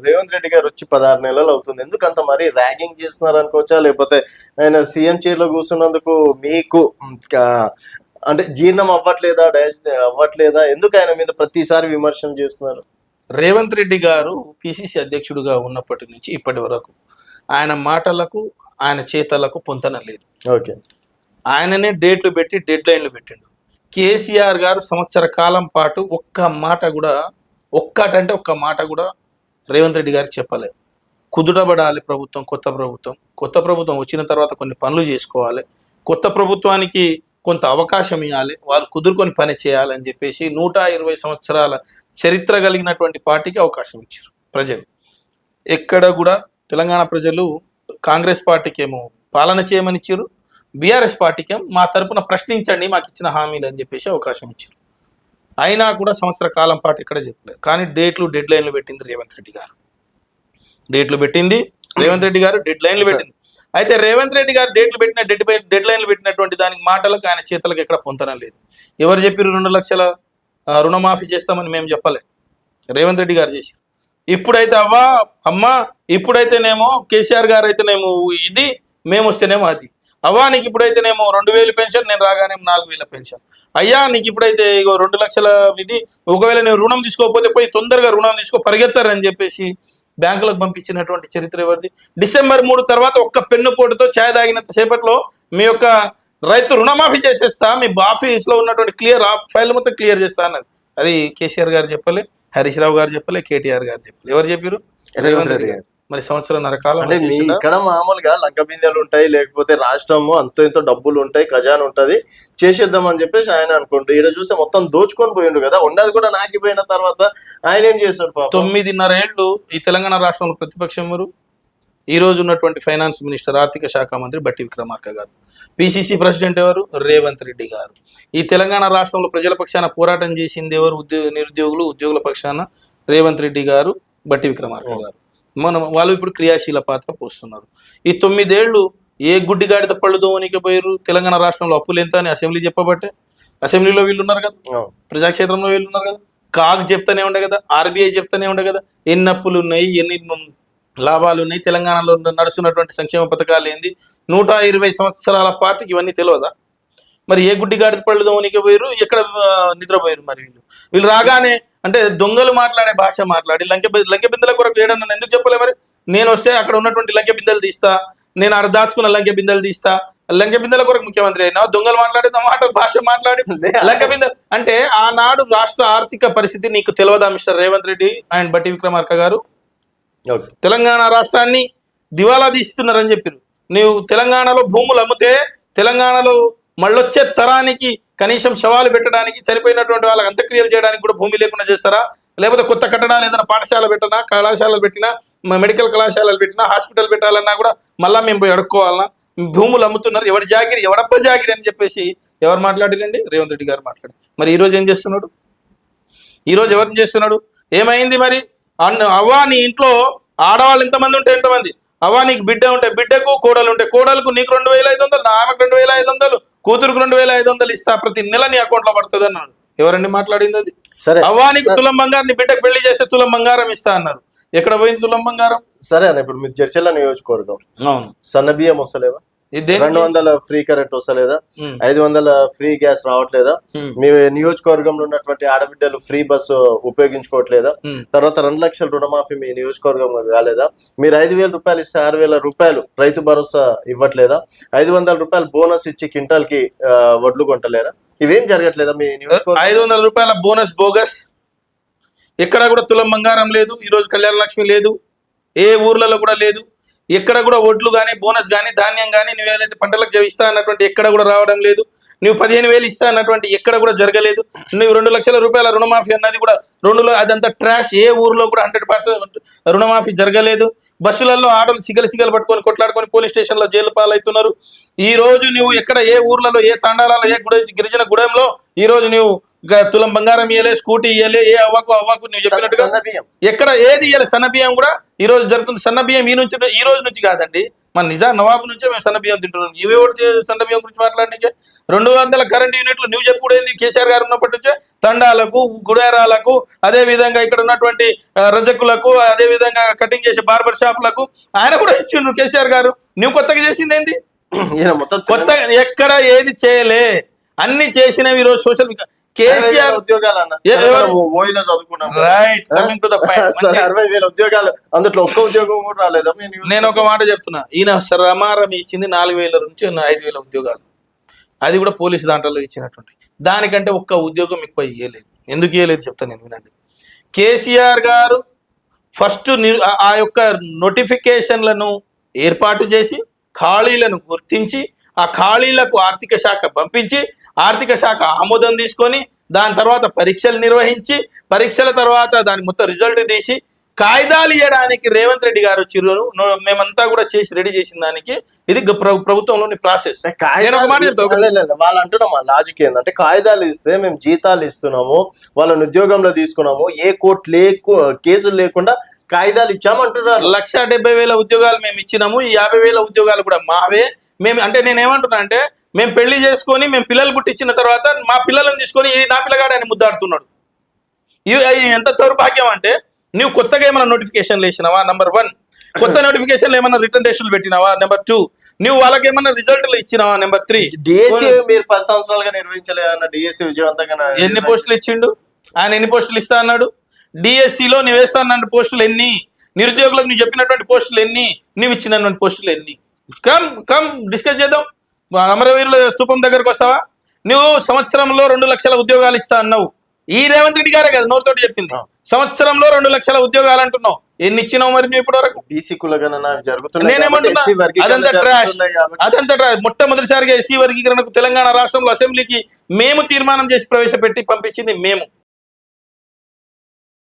రేవంత్ రెడ్డి గారు వచ్చి 16 నెలలు అవుతుంది. ఎందుకంత మరి ర్యాగింగ్ చేస్తున్నారు అనుకోవచ్చా? లేకపోతే ఆయన సీఎం చైర్ లో కూర్చున్నందుకు మీకు అంటే జీర్ణం అవ్వట్లేదా, డైజెస్ట్ అవ్వట్లేదా? ఎందుకు ఆయన మీద ప్రతిసారి విమర్శలు చేస్తున్నారు? రేవంత్ రెడ్డి గారు పిసిసి అధ్యక్షుడిగా ఉన్నప్పటి నుంచి ఇప్పటి వరకు ఆయన మాటలకు ఆయన చేతలకు పొంతన లేదు. ఓకే, ఆయననే డేట్లు పెట్టి డెడ్ లైన్లు పెట్టిండు. కేసీఆర్ గారు సంవత్సర కాలం పాటు ఒక్క మాట కూడా ఒక్క మాట కూడా రేవంత్ రెడ్డి గారికి చెప్పలేదు. కుదుటపడాలి ప్రభుత్వం, కొత్త ప్రభుత్వం వచ్చిన తర్వాత కొన్ని పనులు చేసుకోవాలి, కొత్త ప్రభుత్వానికి కొంత అవకాశం ఇవ్వాలి, వాళ్ళు కుదురుకొని పని చేయాలని చెప్పేసి 120 సంవత్సరాల చరిత్ర కలిగినటువంటి పార్టీకి అవకాశం ఇచ్చారు ప్రజలు. ఎక్కడ కూడా తెలంగాణ ప్రజలు కాంగ్రెస్ పార్టీకి ఏమో పాలన చేయమని ఇచ్చారు, బీఆర్ఎస్ పార్టీకి ఏమో మా తరపున ప్రశ్నించండి మాకు ఇచ్చిన హామీలు అని చెప్పేసి అవకాశం ఇచ్చారు. అయినా కూడా సంవత్సర కాలం పాటు ఇక్కడ చెప్పలేదు. కానీ డెడ్ లైన్లు పెట్టింది రేవంత్ రెడ్డి గారు. డెడ్ లైన్లు పెట్టింది. అయితే రేవంత్ రెడ్డి గారు డెడ్ లైన్లు పెట్టినటువంటి దానికి మాటలకు ఆయన చేతులకు ఎక్కడ పొంతనం లేదు. ఎవరు చెప్పారు 2 లక్షల రుణమాఫీ చేస్తామని? మేము చెప్పలే, రేవంత్ రెడ్డి గారు చేసి. ఇప్పుడైతే ఇప్పుడైతేనేమో కేసీఆర్ గారు అయితేనేమో ఇది, మేము వస్తేనేమో అది. నీకు ఇప్పుడైతేనేమో 2000 పెన్షన్, నేను రాగానే 4000 పెన్షన్. అయ్యా నీకు ఇప్పుడైతే 2 లక్షల ఇది, ఒకవేళ నేను రుణం తీసుకోకపోతే పోయి తొందరగా రుణం తీసుకో పరిగెత్తారని చెప్పేసి బ్యాంకులకు పంపించినటువంటి చరిత్ర ఎవరిది? డిసెంబర్ 3 తర్వాత ఒక్క పెన్ను పోటుతో ఛాయ్ తాగినంత సేపట్లో మీ యొక్క రైతు రుణమాఫీ చేసేస్తా, మీ ఆఫీస్లో ఉన్నటువంటి ఫైల్ మొత్తం క్లియర్ చేస్తా అన్నది. అది కేసీఆర్ గారు చెప్పలే, హరీష్ రావు గారు చెప్పలే, కేటీఆర్ గారు చెప్పలే. ఎవరు చెప్పారు? రేవంత్ రెడ్డి గారు. మరి సంవత్సరంన్నర కాలం అంటే మీ ఇక్కడ మామూలుగా లంక బిందెలు ఉంటాయి, లేకపోతే రాష్ట్రము అంతో ఇంతో డబ్బులు ఉంటాయి, ఖజానా ఉంటది, చేసేద్దాం అని చెప్పేసి ఆయన అనుకుంటూ ఇక్కడ చూస్తే మొత్తం దోచుకొని పోయిండు కదా. ఉన్నది కూడా నాకిపోయిన తర్వాత ఆయన ఏం చేశాడు? 9.5 ఏళ్ళు ఈ తెలంగాణ రాష్ట్రంలో ప్రతిపక్షం ఎవరు? ఈ రోజు ఉన్నటువంటి ఫైనాన్స్ మినిస్టర్, ఆర్థిక శాఖ మంత్రి బట్టి విక్రమార్క గారు. పిసిసి ప్రెసిడెంట్ ఎవరు? రేవంత్ రెడ్డి గారు. ఈ తెలంగాణ రాష్ట్రంలో ప్రజల పక్షాన పోరాటం చేసింది ఎవరు? ఉద్యోగుల పక్షాన రేవంత్ రెడ్డి గారు, బట్టి విక్రమార్క గారు. వాళ్ళు ఇప్పుడు క్రియాశీల పాత్ర పోస్తున్నారు. ఈ 9 ఏళ్ళు ఏ గుడ్డిగాడిత పళ్ళు దోవనికి పోయారు? తెలంగాణ రాష్ట్రంలో అప్పులు ఎంత అని అసెంబ్లీ చెప్పబట్టే. అసెంబ్లీలో వీళ్ళు ఉన్నారు కదా, ప్రజాక్షేత్రంలో వీళ్ళు ఉన్నారు కదా, కాగ్ చెప్తానే ఉండే కదా, ఆర్బీఐ చెప్తానే ఉండే కదా, ఎన్ని అప్పులు ఉన్నాయి, ఎన్ని లాభాలు ఉన్నాయి, తెలంగాణలో నడుస్తున్నటువంటి సంక్షేమ పథకాలు ఏంది. 120 సంవత్సరాల పార్టీకి ఇవన్నీ తెలియదా? మరి ఏ గుడ్డిగాడిత పళ్ళు దోవనికి పోయారు? ఎక్కడ నిద్రపోయారు? మరి వీళ్ళు రాగానే అంటే దొంగలు మాట్లాడే భాష మాట్లాడి లంకె బిందెల కొరకు ఏడన్నా ఎందుకు చెప్పలే? మరి నేను వస్తే అక్కడ ఉన్నటువంటి లంకె బిందెలు తీస్తా, నేను అక్కడ దాచుకున్న లంకె బిందెలు తీస్తా. లంకె బిందెల కొరకు ముఖ్యమంత్రి అయినా దొంగలు మాట్లాడే భాష మాట్లాడి లంకె బిందె అంటే ఆనాడు రాష్ట్ర ఆర్థిక పరిస్థితి నీకు తెలియదా మిస్టర్ రేవంత్ రెడ్డి అండ్ బట్టి విక్రమార్క గారు? తెలంగాణ రాష్ట్రాన్ని దివాలా తీస్తున్నారని చెప్పారు. నువ్వు తెలంగాణలో భూములు అమ్మితే తెలంగాణలో మళ్ళొచ్చే తరానికి కనీసం శవాలు పెట్టడానికి, చనిపోయినటువంటి వాళ్ళకి అంత్యక్రియలు చేయడానికి కూడా భూమి లేకుండా చేస్తారా? లేకపోతే కొత్త కట్టడాలు ఏదైనా పాఠశాల పెట్టినా, కళాశాలలు పెట్టినా, మెడికల్ కళాశాలలు పెట్టినా, హాస్పిటల్ పెట్టాలన్నా కూడా మళ్ళీ మేము పోయి అడుక్కోవాలన్నా? భూములు అమ్ముతున్నారు, ఎవరి జాగిరి, ఎవడబ్బ జాగిరి అని చెప్పేసి ఎవరు మాట్లాడిరండి? రేవంత్ రెడ్డి గారు మాట్లాడి. మరి ఈరోజు ఏం చేస్తున్నాడు? ఈరోజు ఎవరిని చేస్తున్నాడు? ఏమైంది మరి? నీ ఇంట్లో ఆడవాళ్ళు ఎంతమంది ఉంటే ఎంతమంది? నీకు బిడ్డ ఉంటే బిడ్డకు, కోడలు ఉంటే కోడలకు, నీకు 2500, ఆమెకు 2500, కూతురుకు 2500 ఇస్తా, ప్రతి నెల నీ అకౌంట్ లో పడుతుంది అన్నాడు. ఎవరండి మాట్లాడింది అది? సరే, నీకు తులం బంగారం, నీ బిడ్డకు పెళ్లి చేస్తే తులం బంగారం ఇస్తా అన్నారు. ఎక్కడ పోయింది తులం బంగారం? సరే అన్న, ఇప్పుడు మీరు చర్చల నియోజకవర్గం, అవును, సన్న బియ్యం వస్తలేవా? 200 ఫ్రీ కరెంట్ వస్తలేదా? 500 ఫ్రీ గ్యాస్ రావట్లేదా? మీ నియోజకవర్గంలో ఉన్నటువంటి ఆడబిడ్డలు ఫ్రీ బస్సు ఉపయోగించుకోవట్లేదా? తర్వాత 2 లక్షల రుణమాఫీ మీ నియోజకవర్గంలో కాలేదా? మీరు 5,000 రూపాయలు ఇస్తే 6,000 రూపాయలు రైతు భరోసా ఇవ్వట్లేదా? 500 రూపాయలు బోనస్ ఇచ్చి క్వింటాల్ కి వడ్లు కొంటలేరా? ఇవేం జరగట్లేదా మీ నియోజకవర్గం? 500 రూపాయల బోనస్ బోగస్. ఎక్కడ కూడా తులం బంగారం లేదు. ఈరోజు కళ్యాణ లక్ష్మి లేదు, ఏ ఊర్లలో కూడా లేదు. ఎక్కడ కూడా ఒడ్లు కానీ, బోనస్ కానీ, ధాన్యం కానీ, నువ్వు ఏదైతే పంటలకు ఇస్తా అన్నటువంటి ఎక్కడ కూడా రావడం లేదు. నువ్వు 15,000 ఇస్తా అన్నటువంటి ఎక్కడ కూడా జరగలేదు. నువ్వు 2 లక్షల రూపాయల రుణమాఫీ అన్నది కూడా అదంతా ట్రాష్. ఏ ఊర్లో కూడా 100% రుణమాఫీ జరగలేదు. బస్సులలో ఆటోలు సిగలు పట్టుకొని కొట్లాడుకొని పోలీస్ స్టేషన్లో జైలు పాలవుతున్నారు. ఈ రోజు నువ్వు ఎక్కడ ఏ ఊర్లలో, ఏ తాండాలలో, ఏ గిరిజన గుడెంలో ఈ రోజు నువ్వు తులం బంగారం ఇయ్యలే, స్కూటీ ఇయ్యలే, ఏ అవ్వకు నువ్వు చెప్పినట్టుగా ఎక్కడ ఏది ఇయ్యలే. సన్న బియ్యం కూడా ఈ రోజు జరుగుతుంది. సన్న బియ్యం ఈ రోజు నుంచి కాదండి, మన నిజా నవాబు నుంచే మేము సన్న బియ్యం తింటున్నాం. ఇవే ఒకటి సన్న బియ్యం గురించి మాట్లాడడానికి 200 కరెంట్ యూనిట్లు నువ్వు చెప్పుడేంది? కేసీఆర్ గారు ఉన్నప్పటి నుంచే తండాలకు, గుడారాలకు, అదే విధంగా ఇక్కడ ఉన్నటువంటి రజకులకు, అదే విధంగా కటింగ్ చేసే బార్బర్ షాపులకు ఆయన కూడా ఇచ్చిండ్రు కేసీఆర్ గారు. నువ్వు కొత్తగా చేసింది ఏంది? కొత్త ఎక్కడ ఏది చేయలే, అన్ని చేసినవి. ఈరోజు social KCR right coming to the point. 60,000 ఉద్యోగాలు, అందులో ఒక్క ఉద్యోగం కూడా రాలేదా? నేను ఒక మాట చెప్తున్నా, ఈయన రమారం ఇచ్చింది 4,000 నుంచి 5,000 ఉద్యోగాలు, అది కూడా పోలీసు దాంట్లో ఇచ్చినటువంటి. దానికంటే ఒక్క ఉద్యోగం ఎక్కువ ఇవ్వలేదు. ఎందుకు ఇవ్వలేదు చెప్తాను నేను, వినండి. కేసీఆర్ గారు ఫస్ట్ ఆ యొక్క నోటిఫికేషన్లను ఏర్పాటు చేసి ఖాళీలను గుర్తించి ఆ ఖాళీలకు ఆర్థిక శాఖ పంపించి ఆర్థిక శాఖ ఆమోదం తీసుకొని దాని తర్వాత పరీక్షలు నిర్వహించి పరీక్షల తర్వాత దాని మొత్తం రిజల్ట్ తీసి కాయిదాలు ఇవ్వడానికి రేవంత్ రెడ్డి గారు వచ్చిర్రు. మేమంతా కూడా చేసి రెడీ చేసిన దానికి ఇది ప్రభుత్వంలోని ప్రాసెస్. వాళ్ళు అంటున్నాం మా లాజిక్ ఏంటంటే, కాయిదాలు ఇస్తే మేము జీతాలు ఇస్తున్నాము, వాళ్ళని ఉద్యోగంలో తీసుకున్నాము, ఏ కోర్టు కేసులు లేకుండా కాయిదాలు ఇచ్చామంటున్నారు. 1,70,000 ఉద్యోగాలు మేము ఇచ్చినాము, ఈ 50,000 ఉద్యోగాలు కూడా మావే. మేము అంటే నేనేమంటున్నా అంటే, మేము పెళ్లి చేసుకొని మేము పిల్లలు పుట్టించిన తర్వాత మా పిల్లలను తీసుకొని నా పిల్లగాడు ఆయన ముద్దాడుతున్నాడు. ఎంత దౌర్భాగ్యం అంటే, నువ్వు కొత్తగా ఏమైనా నోటిఫికేషన్లు వేసినావా? నెంబర్ 1. కొత్త నోటిఫికేషన్లు ఏమైనా రిటర్న్ టెస్టులు పెట్టినావా? నెంబర్ 2. నువ్వు వాళ్ళకి ఏమైనా రిజల్ట్లు ఇచ్చినావా? నెంబర్ 3. డిఎస్సీ మీరు 10 సంవత్సరాలుగా నిర్వహించలేదన్న డిఎస్సీ విజయవంతంగా ఎన్ని పోస్టులు ఇచ్చిండు ఆయన? ఎన్ని పోస్టులు ఇస్తా అన్నాడు? డిఎస్సిలో నువ్వు వేస్తా అన్న పోస్టులు ఎన్ని? నిరుద్యోగులకు నువ్వు చెప్పినటువంటి పోస్టులు ఎన్ని? నువ్వు ఇచ్చినటువంటి పోస్టులు ఎన్ని? కమ్ డిస్కస్ చేద్దాం. అమరవీరుల స్తూపం దగ్గరకు వస్తావా? నువ్వు సంవత్సరంలో 2 లక్షల ఉద్యోగాలు ఇస్తా అన్నావు. ఈ రేవంత్ రెడ్డి గారే కదా నోరుతోటి చెప్పింది. సంవత్సరంలో 2 లక్షల ఉద్యోగాలు అంటున్నావు. ఎన్ని ఇచ్చినావు మరి నువ్వు ఇప్పటి వరకు? నేనేమంటున్నా, అదంతా ట్రాష్. మొట్టమొదటిసారిగా ఎస్సీ వర్గీకరణకు తెలంగాణ రాష్ట్రంలో అసెంబ్లీకి మేము తీర్మానం చేసి ప్రవేశపెట్టి పంపించింది మేము.